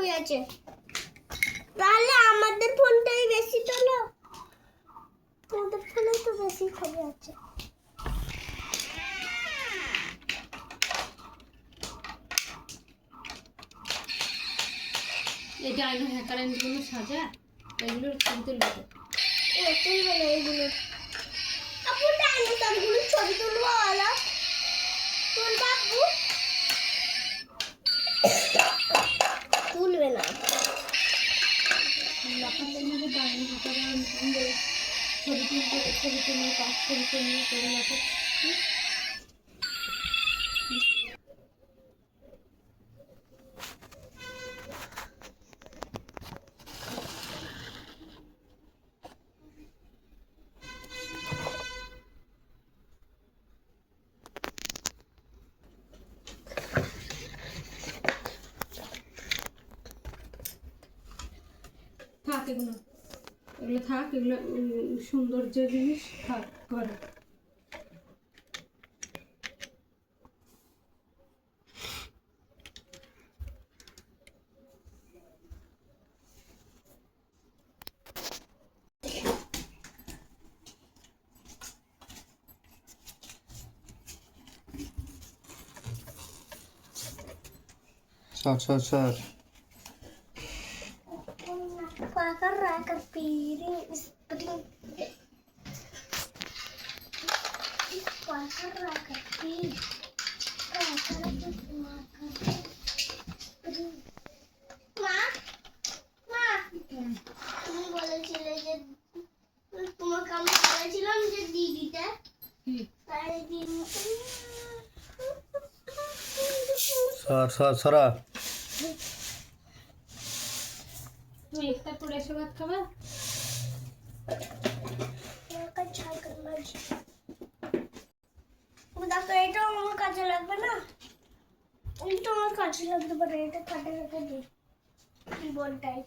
ছবি আছে, তাহলে আমাদের ফোনটাই বেশি তোলো। তোমাদের ফোনে তো বেশি ছবি আছে। এই ডাইনো হ্যাকার এগুলো সাজা, এগুলোর ছবি তুলবে। তুলবে না এগুলো। আপু ডাইনোসরগুলো ছবি তুলবো বলো, তুলবে আপু? তুলবে না। ছবি তুলে পাঁচ ছবি তুলে করে লেখা। থাক এগুলো, এগুলো থাক, এগুলো সৌন্দর্য জিনিস থাক করে। Sar. Pakai piring spring. Pakai piring. মা, তুমি বলেছিলে যে তোমাকে আমি বলেছিলাম যে দিদিটা তাই দিন Sara. তুমি ইফতার করে এসে ভাত খাবা? দেখো এটাও আমার কাজে লাগবে না, এটা আমার কাজে লাগতে পারে, এটা কাটে রেখে দিই কিবোর্ডটাই।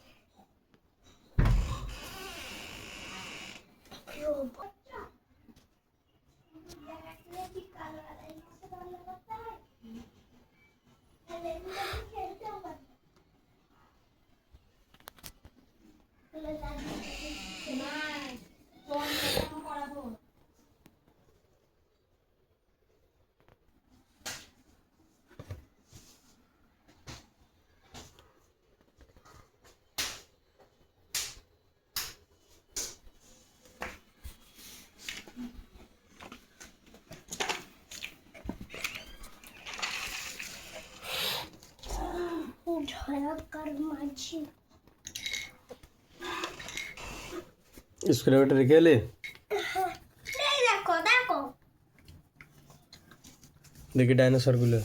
स्क्रूड्राइवर के ले দেখো देखिए डायनासोर गुलो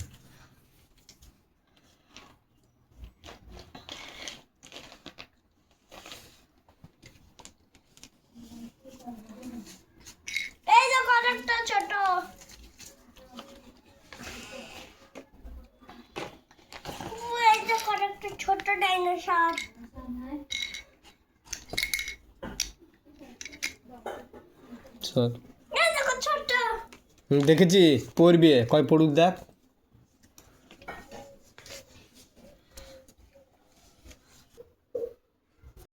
এই যে কয়েকটা ছোট, এই যে কয়েকটা ছোট ডাইনোসর। सर এই দেখো ছোট। দেখেছি পড়বি কয় পড়ুক দেখ